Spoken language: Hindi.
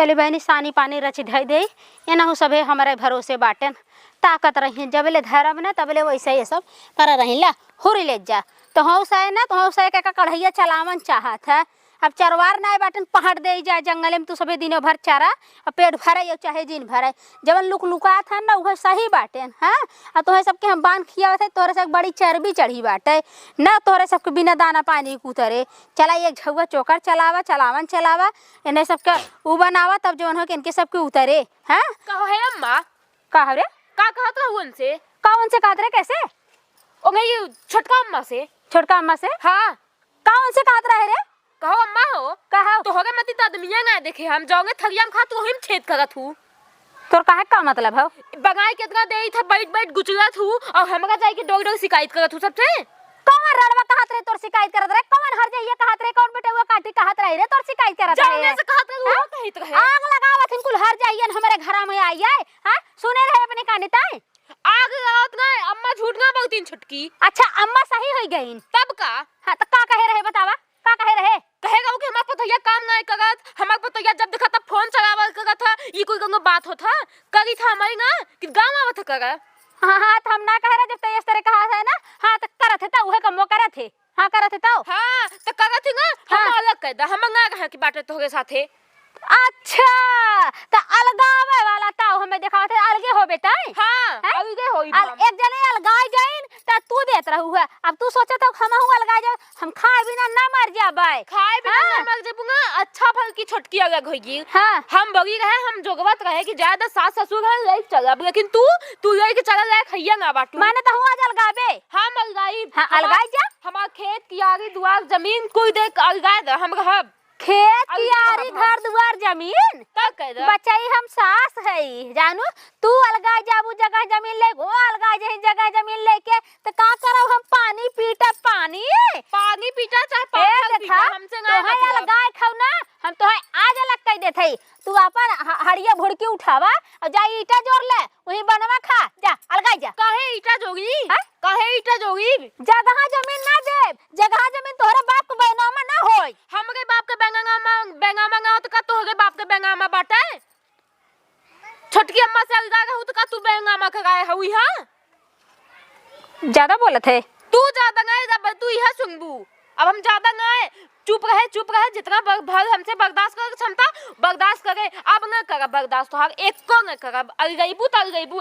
चली बहनी सानी पानी रची धई दे एनाहू सभे हमारे भरोसे बाटन ताकत रही जबले धरब ना तबले वैसे ये सब पर रही ला हुरी ले जा तो हौसा है ना तो हौसा का कढ़ैया चलावन चाहत है। अब चरवार ना बाटन पहाड़ दे जा जंगल में तू सभे दिनों भर चारा और पेट भरे चाहे दिन भरे जबन लुक लुका था ना वह सही बाटेन हाँ और तुम्हें सबके हम बांध खिया थे तोरे से बड़ी चर्बी चढ़ी बाटे ना तोरे सबके बिना दाना पानी कुतरे चला एक झुआ चोकर चलावा चलावन चलावा इन्हें सबके ऊ बनावा तब जो हो इनके सबके उतरे हाँ कहो है अम्मा कहा रे का कहत रहू उनसे कौन से कहत रे कैसे ओ मैं ये छोटका अम्मा से छोटका अम्मा से हाँ कौन से कहत रहे रे कहो अम्मा हो कहा तो होगे मती आदमिया ना देखे हम जाओगे थरिया में खा तू वही में छेद करत हूँ तोर काहे का मतलब है बगाई कितना दे था बैठ बैठ गुचरत हूँ और हमरा जाए के डोग डोग शिकायत करत हूँ सबसे कौन रड़वा कहत रे तोर शिकायत करत रे कौन हर जाइए कहत रे कौन बेटे वो काटी कहत रहे रे तोर शिकायत करत रे जाने से कहत रहे वो कहित रहे आग लगावत इनकुल हर जाइए हमारे घर में आइए हां सुने रहे अपने कानी ताई आग लगावत ना अम्मा झूठ ना बहुत इन छटकी अच्छा अम्मा सही हो गईन तब का हां तो का कहे रहे बतावा का कहे रहे कहेगा कि हमार पतैया काम नहीं करत हमार पतैया जब देखा तब फोन चलावल करत था ये कोई कोनो बात होता करी था हमारी ना कि गांव आवत कर हां हां तो हम ना कह रहे जब तो इस तरह कहा है ना हां तो करत है तो उहे कमो करत है हां करत है तो हां तो करत है ना हम अलग कर दा हम ना कहे कि बाटे तोहरे साथे अच्छा तो अलगावे वाला ताऊ हमें दिखावत है अलगे हो बेटा हां अलगे होई एक जने अलगाई गईन त तू देत रहू है अब तू सोचत हो हम अलगा जा हम खाए बिना ना मर जाबे खाए बिना ना मर जेबूंगा अच्छा फल की छोटकी अलग होगी हां हम बगी रहे हम जोगवत रहे कि ज्यादा सास ससुर घर ले चलब लेकिन तू ले के चला जाए खैया ना बाटू माने तो हूं आज अलगाबे हम अलगाई हां अलगाई जा हमार खेत कियारी दुआर जमीन कोई देख अलगा दे हम रहब खेत कियारी घर दुआर जमीन का कह दे बचाई हम सास है जानू तू अलगा जाबू जगह जमीन ले गो अलगा जही जगह जमीन लेके तो का करब हम पानी पीटा पानी चाहे पानी पीटा हमसे ना तो है अलगाय खाऊ ना हम तो है आज अलग कह देथई तू अपन हड़िया भुड़की उठावा और जा ईटा जोड़ ले वही बनवा खा जा अलगाई जा काहे ईटा जोगी काहे ईटा जोगी जगह जमीन ना दे जगह जमीन तोहरे बाप के बैनामा ना होई हमरे बाप के बेंगामा ना तो का तोहरे बाप के बेंगामा बाटे छोटकी अम्मा से अलगा रहू तो का तू बेंगामा कराए हई हां ज्यादा बोलत है तू ज्यादा नहीं जब तू यह सुनबू अब हम ज्यादा नहीं चुप रहे जितना भर हमसे बर्दाश्त कर क्षमता बर्दाश्त करे अब न कर बर्दाश्त तो हर एक को न कर अलगईबू तो अलगईबू